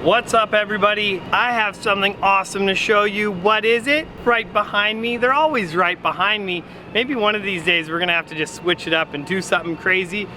What's up, everybody? I have something awesome to show you. What is it? Right behind me. They're always right behind me. Maybe one of these days we're gonna have to just switch it up and do something crazy.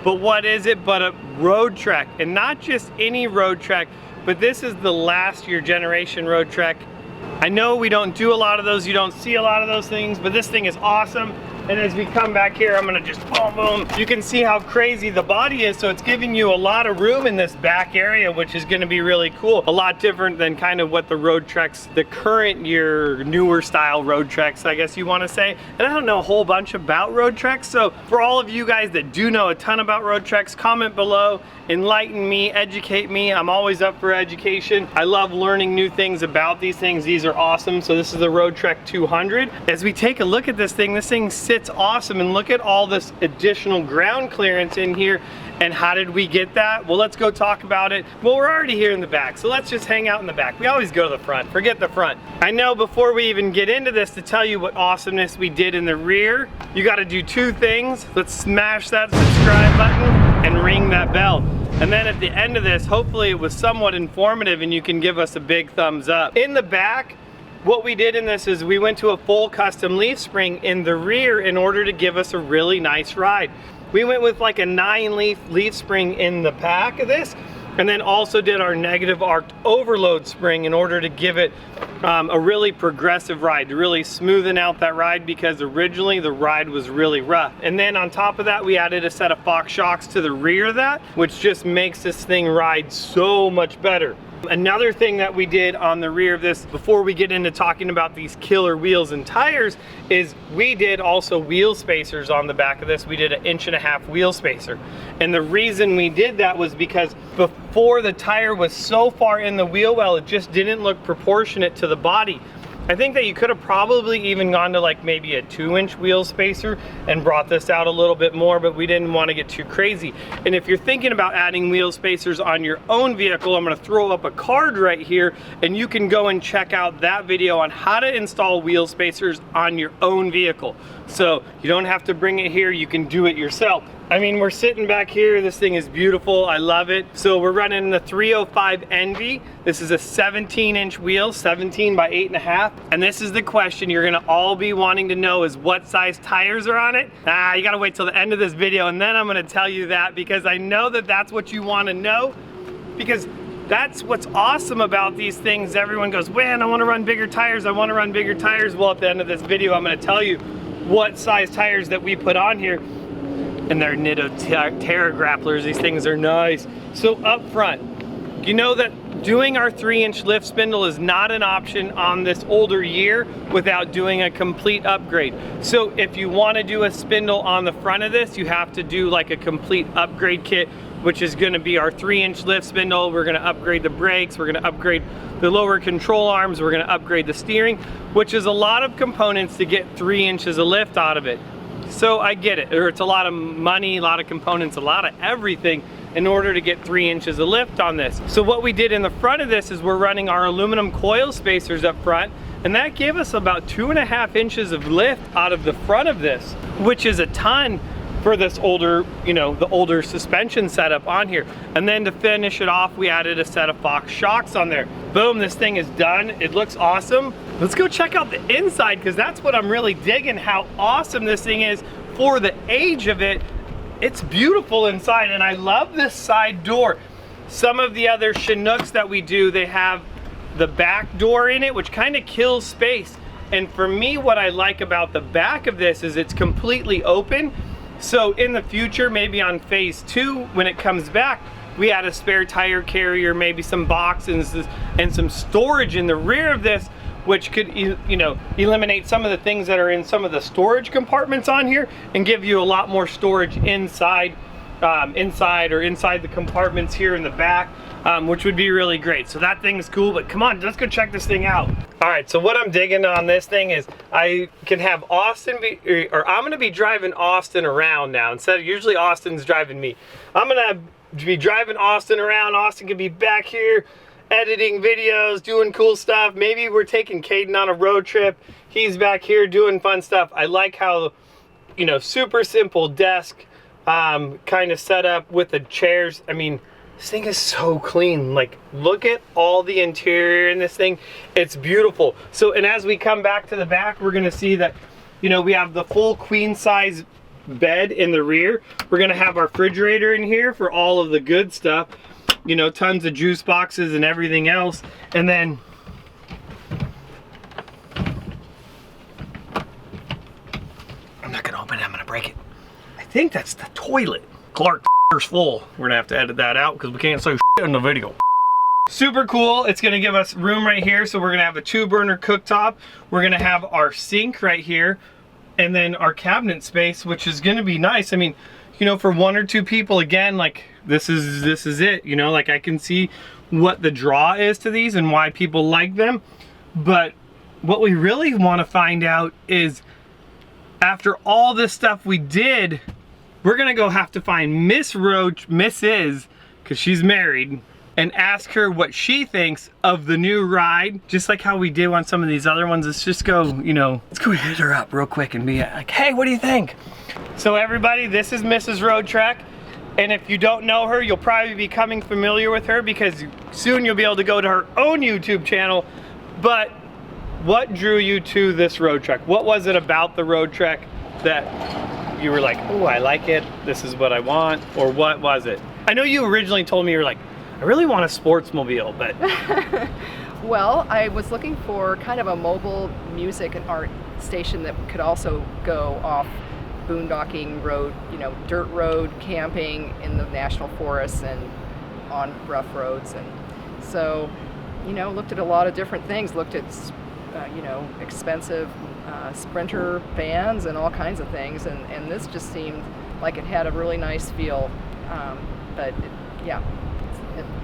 But what is it but a Roadtrek? And not just any Roadtrek, but this is the last year generation Roadtrek. I know we don't do a lot of those, you don't see a lot of those things, but this thing is awesome. And as we come back here, I'm gonna just boom, boom. You can see how crazy the body is, so it's giving you a lot of room in this back area, which is gonna be really cool. A lot different than kind of what the Roadtreks, the current year, newer style Roadtreks, I guess you wanna say. And I don't know a whole bunch about Roadtreks, so for all of you guys that do know a ton about Roadtreks, comment below, enlighten me, educate me. I'm always up for education. I love learning new things about these things. These are awesome. So this is the Roadtrek 200. As we take a look at this thing sits awesome, and look at all this additional ground clearance in here. And how did we get that? Well, let's go talk about it. Well, we're already here in the back, so let's just hang out in the back. We always go to the front, forget the front. I know before we even get into this, to tell you what awesomeness we did in the rear, you gotta do two things. Let's smash that subscribe button and ring that bell. And then at the end of this, hopefully it was somewhat informative and you can give us a big thumbs up. In the back, what we did in this is we went to a full custom leaf spring in the rear in order to give us a really nice ride. We went with like a 9 leaf spring in the back of this, and then also did our negative arced overload spring in order to give it a really progressive ride, to really smoothen out that ride, because originally the ride was really rough. And then on top of that, we added a set of Fox shocks to the rear of that, which just makes this thing ride so much better. Another thing that we did on the rear of this, before we get into talking about these killer wheels and tires, is we did also wheel spacers on the back of this. We did an 1.5-inch wheel spacer. And the reason we did that was because before the tire was so far in the wheel well, it just didn't look proportionate to the body. I think that you could have probably even gone to like maybe a 2-inch wheel spacer and brought this out a little bit more, but we didn't want to get too crazy. And if you're thinking about adding wheel spacers on your own vehicle, I'm going to throw up a card right here and you can go and check out that video on how to install wheel spacers on your own vehicle. So you don't have to bring it here, you can do it yourself. I mean, we're sitting back here, this thing is beautiful, I love it. So we're running the 305 Envy. This is a 17-inch wheel, 17 by 8.5. And this is the question you're gonna all be wanting to know, is what size tires are on it? You gotta wait till the end of this video and then I'm gonna tell you that, because I know that that's what you wanna know, because that's what's awesome about these things. Everyone goes, man, I wanna run bigger tires, I wanna run bigger tires. Well, at the end of this video, I'm gonna tell you what size tires that we put on here. And they're Nitto Terra grapplers. These things are nice. So up front, you know that doing our 3-inch lift spindle is not an option on this older year without doing a complete upgrade. So if you want to do a spindle on the front of this, you have to do like a complete upgrade kit, which is going to be our 3-inch lift spindle. We're going to upgrade the brakes, we're going to upgrade the lower control arms, we're going to upgrade the steering, which is a lot of components to get 3 inches of lift out of it. So I get it, or it's a lot of money, a lot of components, a lot of everything in order to get 3 inches of lift on this. So what we did in the front of this is we're running our aluminum coil spacers up front, and that gave us about 2.5 inches of lift out of the front of this, which is a ton for this older, you know, the older suspension setup on here. And then to finish it off, we added a set of Fox shocks on there. Boom, this thing is done. It looks awesome. Let's go check out the inside, because that's what I'm really digging, how awesome this thing is for the age of it. It's beautiful inside, and I love this side door. Some of the other Chinooks that we do, they have the back door in it, which kind of kills space. And for me, what I like about the back of this is it's completely open. So in the future, maybe on phase 2, when it comes back, we add a spare tire carrier, maybe some boxes and some storage in the rear of this, which could, you know, eliminate some of the things that are in some of the storage compartments on here and give you a lot more storage inside inside the compartments here in the back, which would be really great. So that thing is cool, but come on, let's go check this thing out. All right, so what I'm digging on this thing is I can have Austin or I'm gonna be driving Austin around now. Instead of usually Austin's driving me. I'm gonna be driving Austin around. Austin can be back here editing videos, doing cool stuff. Maybe we're taking Caden on a road trip. He's back here doing fun stuff. I like how, you know, super simple desk, kind of set up with the chairs. I mean, this thing is so clean. Like, look at all the interior in this thing. It's beautiful. So, and as we come back to the back, we're gonna see that, you know, we have the full queen size bed in the rear. We're gonna have our refrigerator in here for all of the good stuff. You know, tons of juice boxes and everything else. And then I'm not gonna open it, I'm gonna break it. I think that's the toilet. Clark's full. We're gonna have to edit that out because we can't say shit in the video. Super cool. It's gonna give us room right here. So we're gonna have a 2-burner cooktop. We're gonna have our sink right here, and then our cabinet space, which is gonna be nice. I mean, you know, for 1 or 2 people, again, like this is it. You know, like I can see what the draw is to these and why people like them. But what we really want to find out is, after all this stuff we did, we're gonna go have to find Mrs., because she's married, and ask her what she thinks of the new ride, just like how we did on some of these other ones. Let's just go, you know, let's go hit her up real quick and be like, hey, what do you think? So everybody, this is Mrs. Roadtrek, and if you don't know her, you'll probably be becoming familiar with her because soon you'll be able to go to her own YouTube channel. But what drew you to this Roadtrek? What was it about the Roadtrek that you were like, oh, I like it, this is what I want, or what was it? I know you originally told me you were like, I really want a sportsmobile, but... Well, I was looking for kind of a mobile music and art station that could also go off boondocking road, you know, dirt road, camping in the national forests and on rough roads. And so, you know, looked at a lot of different things, looked at, you know, expensive Sprinter vans and all kinds of things. And this just seemed like it had a really nice feel. Yeah,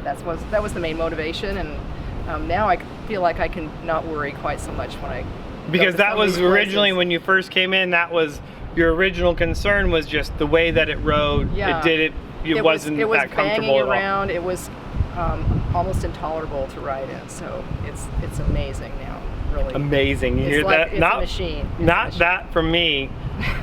that was the main motivation. And now I feel like I can not worry quite so much when I... Because that was originally when you first came in, that was your original concern, was just the way that it rode. Yeah. It wasn't that comfortable at all. Around. It was almost intolerable to ride in. So it's amazing now, really. Amazing. You hear that? It's a machine. Not that from me.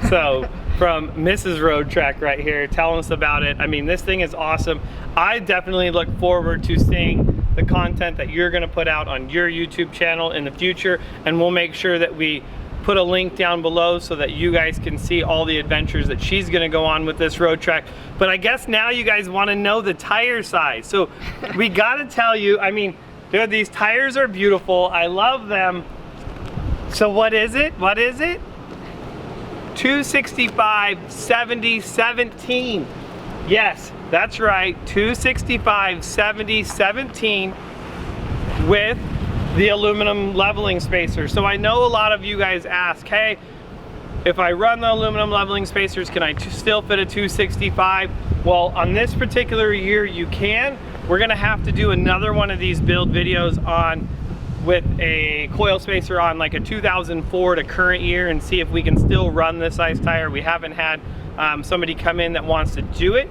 So from Mrs. Roadtrek right here telling us about it. I mean, this thing is awesome. I definitely look forward to seeing the content that you're going to put out on your YouTube channel in the future, and we'll make sure that we put a link down below so that you guys can see all the adventures that she's going to go on with this Roadtrek. But I guess now you guys want to know the tire size. So we got to tell you, I mean, dude, these tires are beautiful. I love them. So what is it? What is it? 265 70 17. Yes, that's right, 265 70 17 with the aluminum leveling spacer. So I know a lot of you guys ask, hey, if I run the aluminum leveling spacers, can I still fit a 265? Well, on this particular year, you can. We're gonna have to do another one of these build videos on with a coil spacer on like a 2004 to current year and see if we can still run this size tire. We haven't had somebody come in that wants to do it.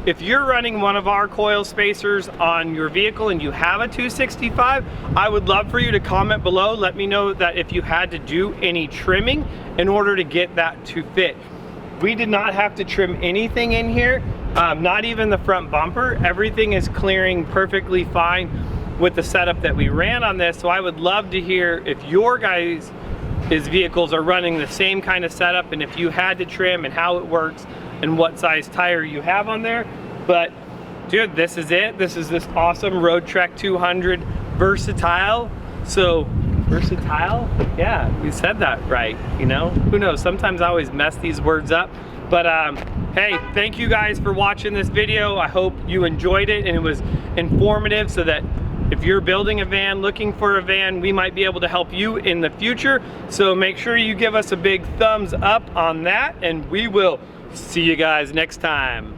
If you're running one of our coil spacers on your vehicle and you have a 265, I would love for you to comment below. Let me know that if you had to do any trimming in order to get that to fit. We did not have to trim anything in here, not even the front bumper. Everything is clearing perfectly fine with the setup that we ran on this. So I would love to hear if your guys' vehicles are running the same kind of setup and if you had to trim and how it works and what size tire you have on there. But dude, this is it. This is this awesome Roadtrek 200 Versatile. So versatile, yeah, we said that right, you know, who knows, sometimes I always mess these words up. But hey, thank you guys for watching this video. I hope you enjoyed it and it was informative so that If you're building a van, looking for a van, we might be able to help you in the future. So make sure you give us a big thumbs up on that, and we will see you guys next time.